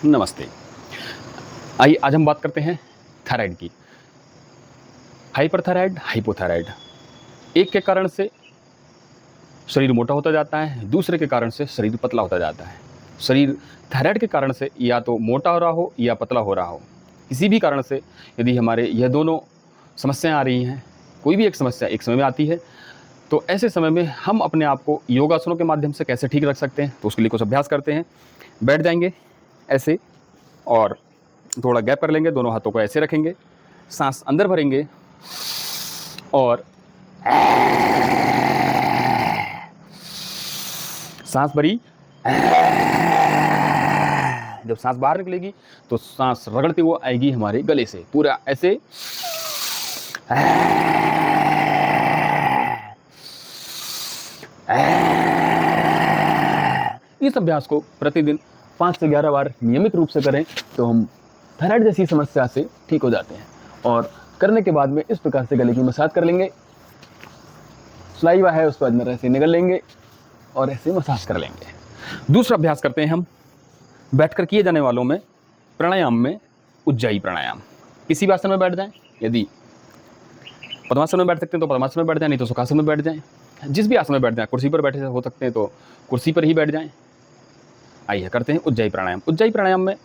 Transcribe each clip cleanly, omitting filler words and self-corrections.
नमस्ते। आइए आज हम बात करते हैं थायराइड की। Hyperthyroid, hypothyroid. एक के कारण से शरीर मोटा होता जाता है, दूसरे के कारण से शरीर पतला होता जाता है। शरीर थायराइड के कारण से या तो मोटा हो रहा हो या पतला हो रहा हो। किसी भी कारण से यदि हमारे यह दोनों समस्याएँ आ रही हैं, कोई भी एक समस्या एक समय में आती है, तो ऐसे समय में हम अपने आप को योगासनों के माध्यम से कैसे ठीक रख सकते हैं, तो उसके लिए कुछ अभ्यास करते हैं। बैठ जाएँगे ऐसे और थोड़ा गैप कर लेंगे, दोनों हाथों को ऐसे रखेंगे, साँस अंदर भरेंगे और साँस भरी, जब साँस बाहर निकलेगी तो साँस रगड़ते हुए आएगी हमारे गले से, पूरा ऐसे। इस अभ्यास को प्रतिदिन 5 से 11 बार नियमित रूप से करें तो हम थायराइड जैसी समस्या से ठीक हो जाते हैं। और करने के बाद में इस प्रकार से गले की मसाज कर लेंगे, सलाइवा है उसको अंदर ऐसे निगल लेंगे और ऐसे मसाज कर लेंगे। दूसरा अभ्यास करते हैं हम बैठकर किए जाने वालों में प्राणायाम में उज्जाई प्राणायाम। किसी भी आसन में बैठ जाएं, यदि पद्मासन में बैठ सकते हैं तो पद्मासन में बैठ जाएं, नहीं तो सुखासन में बैठ जाएं। जिस भी आसन में बैठ जाएं, कुर्सी पर बैठे हो सकते हैं तो कुर्सी पर ही बैठ जाएं। आइए करते हैं उज्जाई प्राणायाम। उज्जाई प्राणायाम में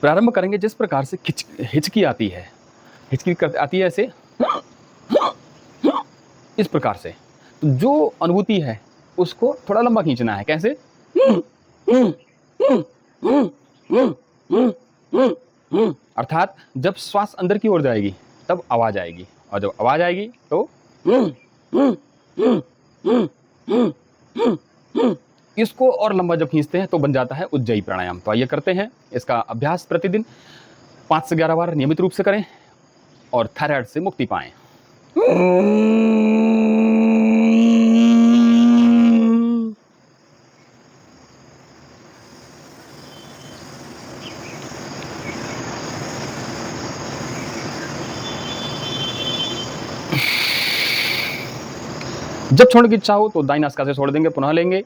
प्रारंभ करेंगे जिस प्रकार से हिचकी आती है, हिचकी आती है ऐसे, इस प्रकार से। तो जो अनुभूति है उसको थोड़ा लंबा खींचना है। कैसे? अर्थात जब श्वास अंदर की ओर जाएगी तब आवाज आएगी, और जब आवाज आएगी तो इसको और लंबा जब खींचते हैं तो बन जाता है उज्जाई प्राणायाम। तो आइए करते हैं इसका अभ्यास। प्रतिदिन 5 से 11 बार नियमित रूप से करें और थायराइड से मुक्ति पाएं। जब छोड़ने की इच्छा हो तो दाईं नासिका से छोड़ देंगे, पुनः लेंगे।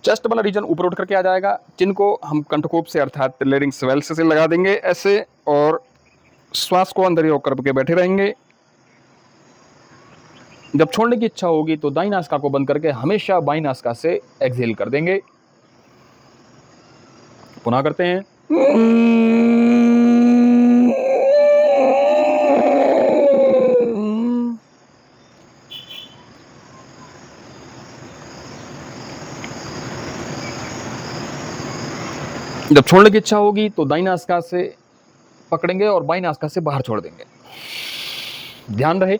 चेस्ट वाला रीजन ऊपर उठ करके आ जाएगा। चिन्ह को हम कंठकोप से अर्थात लेरिंग्स वेल से लगा देंगे ऐसे, और श्वास को अंदर ही रोक करके बैठे रहेंगे। जब छोड़ने की इच्छा होगी तो दाईं नासिका को बंद करके हमेशा बाईं नासिका से एक्सहेल कर देंगे। पुनः करते हैं। जब छोड़ने की इच्छा होगी तो दाईं नासिका से पकड़ेंगे और बाईं नासिका से बाहर छोड़ देंगे। ध्यान रहे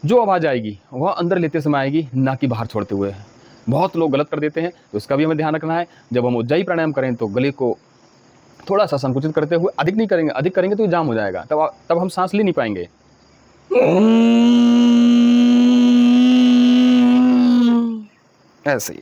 जो आवाज आएगी वह अंदर लेते समय आएगी, ना कि बाहर छोड़ते हुए। बहुत लोग गलत कर देते हैं, तो इसका भी हमें ध्यान रखना है। जब हम उज्जाई प्राणायाम करें तो गले को थोड़ा सा संकुचित करते हुए, अधिक नहीं करेंगे, अधिक करेंगे तो जाम हो जाएगा, तब हम सांस ले नहीं पाएंगे। ऐसे ही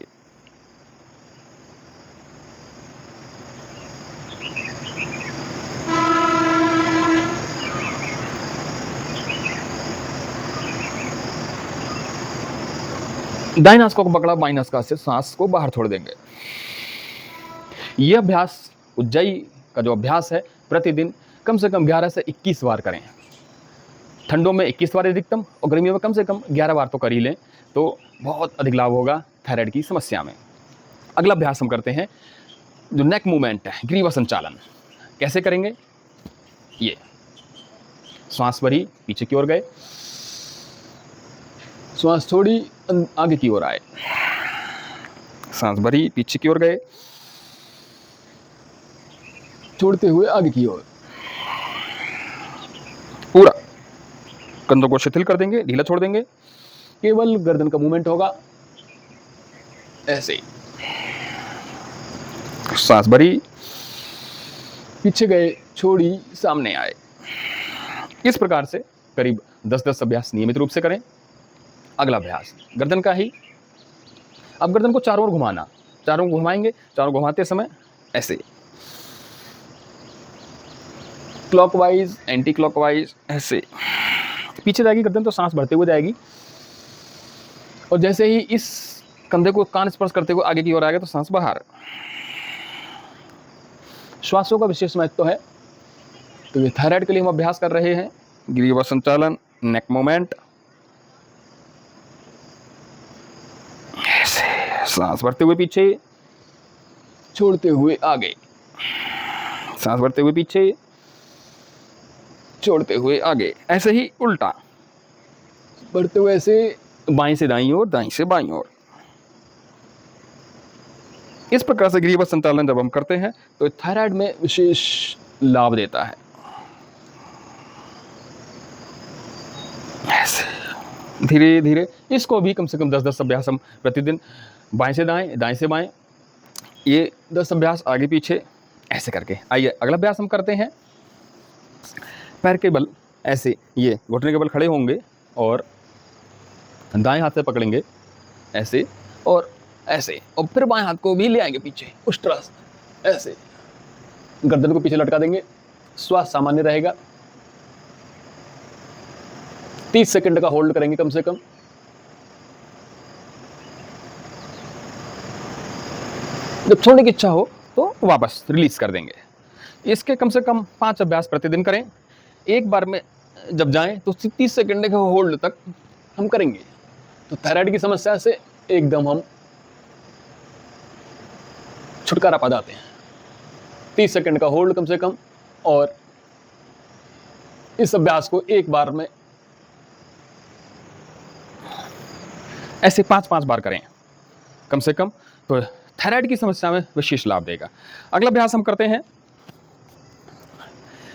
दाईं नासिका को पकड़ा, बाईं नासिका से सांस को बाहर छोड़ देंगे। यह अभ्यास उज्जाई का जो अभ्यास है प्रतिदिन कम से कम 11 से 21 बार करें। ठंडों में 21 बार अधिकतम और गर्मियों में कम से कम 11 बार तो कर ही लें, तो बहुत अधिक लाभ होगा थायराइड की समस्या में। अगला अभ्यास हम करते हैं जो नेक मूवमेंट है, ग्रीवा संचालन। कैसे करेंगे? ये श्वास भरी, पीछे की ओर गए, श्वास छोड़ी, आगे की ओर आए, सांस भरी, पीछे की ओर गए, छोड़ते हुए आगे की ओर। पूरा कंधों को शिथिल कर देंगे, ढीला छोड़ देंगे, केवल गर्दन का मूवमेंट होगा ऐसे। सांस भरी, पीछे गए, छोड़ी, सामने आए। इस प्रकार से करीब 10-10 अभ्यास नियमित रूप से करें। अगला अभ्यास गर्दन का ही। अब गर्दन को चारों ओर घुमाना, चारों घुमाएंगे, चारों घुमाते समय ऐसे क्लॉकवाइज, एंटी क्लॉकवाइज, ऐसे। पीछे जाएगी गर्दन तो सांस बढ़ते हुए जाएगी और जैसे ही इस कंधे को कान स्पर्श करते हुए आगे की ओर आएगा तो सांस बाहर। श्वासों का विशेष महत्व है, तो ये थायराइड के लिए हम अभ्यास कर रहे हैं। ग्रीवा संचालन, नेक मोमेंट, ऐसे सांस भरते हुए पीछे, छोड़ते हुए आगे, सांस भरते हुए पीछे, छोड़ते हुए आगे, ऐसे ही उल्टा बढ़ते हुए ऐसे बाएं से दाईं ओर, दाईं से बाईं ओर। इस प्रकार से ग्रीवा संचालन जब हम करते हैं तो थायराइड में विशेष लाभ देता है। ऐसे धीरे धीरे इसको भी कम से कम 10-10 अभ्यास हम प्रतिदिन, बाएं से दाएं, दाएं से बाएं, ये 10 अभ्यास आगे पीछे ऐसे करके। आइए अगला अभ्यास हम करते हैं। पैर के बल ऐसे, ये घुटने के बल खड़े होंगे और दाएं हाथ से पकड़ेंगे ऐसे और ऐसे, और फिर बाएं हाथ को भी ले आएंगे पीछे उस तरह से, ऐसे गर्दन को पीछे लटका देंगे। श्वास सामान्य रहेगा। 30 सेकंड का होल्ड करेंगे कम से कम। जब छोड़ने की इच्छा हो तो वापस रिलीज कर देंगे। इसके कम से कम 5 अभ्यास प्रतिदिन करें। एक बार में जब जाएं तो 30 सेकंड के होल्ड तक हम करेंगे, तो थायराइड की समस्या से एकदम हम छुटकारा पा जाते हैं। 30 सेकंड का होल्ड कम से कम, और इस अभ्यास को एक बार में ऐसे 5-5 बार करें कम से कम, तो थायराइड की समस्या में विशेष लाभ देगा। अगला अभ्यास हम करते हैं।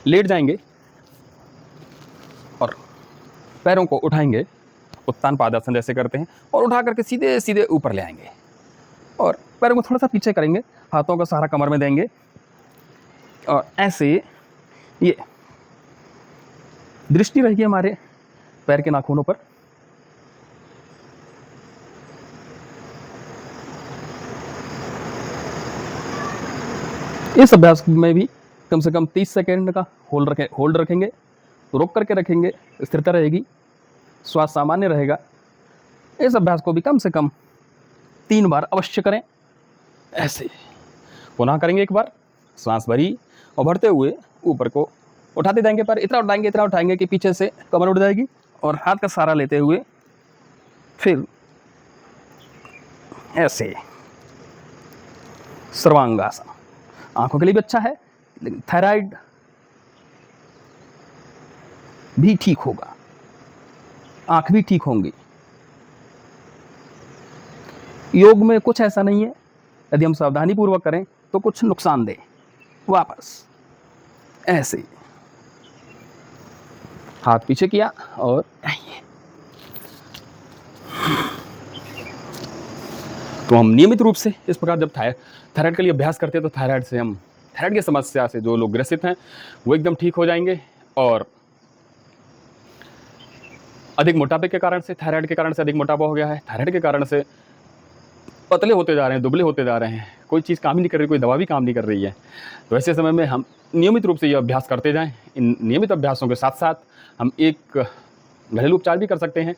लेट जाएंगे और पैरों को उठाएंगे, उत्तान पादासन जैसे करते हैं, और उठा करके सीधे सीधे ऊपर ले आएंगे और पैरों को थोड़ा सा पीछे करेंगे, हाथों का सहारा कमर में देंगे और ऐसे ये दृष्टि रहेगी हमारे पैर के नाखूनों पर। इस अभ्यास में भी कम से कम 30 सेकेंड का होल्ड रखेंगे, रोक करके रखेंगे, स्थिरता रहेगी, श्वास सामान्य रहेगा। इस अभ्यास को भी कम से कम 3 बार अवश्य करें। ऐसे पुनः करेंगे एक बार, सांस भरी और भरते हुए ऊपर को उठाते जाएंगे, पर इतना उठाएंगे कि पीछे से कमर उठ जाएगी, और हाथ का सहारा लेते हुए फिर ऐसे सर्वांगासन। आंखों के लिए भी अच्छा है, लेकिन थायराइड भी ठीक होगा, आंख भी ठीक होंगी। योग में कुछ ऐसा नहीं है, यदि हम सावधानी पूर्वक करें तो कुछ नुकसान दे। वापस ऐसे हाथ पीछे किया और तो हम नियमित रूप से इस प्रकार जब थायराइड के लिए अभ्यास करते हैं तो थायराइड की समस्या से जो लोग ग्रसित हैं वो एकदम ठीक हो जाएंगे। और अधिक मोटापे के कारण से, थायराइड के कारण से अधिक मोटापा हो गया है, थायराइड के कारण से पतले होते जा रहे हैं, दुबले होते जा रहे हैं, कोई चीज़ काम ही नहीं कर रही, कोई दवा भी काम नहीं कर रही है, तो ऐसे समय में हम नियमित रूप से ये अभ्यास करते जाएं। इन नियमित अभ्यासों के साथ साथ हम एक घरेलू उपचार भी कर सकते हैं।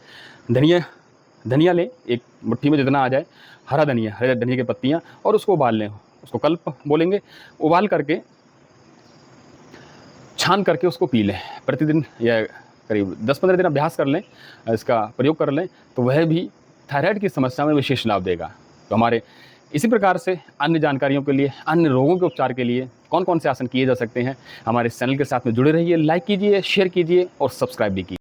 धनिया लें, एक मुट्ठी में जितना आ जाए, हरे धनिया की पत्तियाँ, और उसको उबाल लें, उसको कल्प बोलेंगे, उबाल करके छान करके उसको पी लें। प्रतिदिन या करीब 10-15 दिन अभ्यास कर लें, इसका प्रयोग कर लें, तो वह भी थायराइड की समस्या में विशेष लाभ देगा। तो हमारे इसी प्रकार से अन्य जानकारियों के लिए, अन्य रोगों के उपचार के लिए कौन कौन से आसन किए जा सकते हैं, हमारे इस चैनल के साथ में जुड़े रहिए, लाइक कीजिए, शेयर कीजिए और सब्सक्राइब भी कीजिए।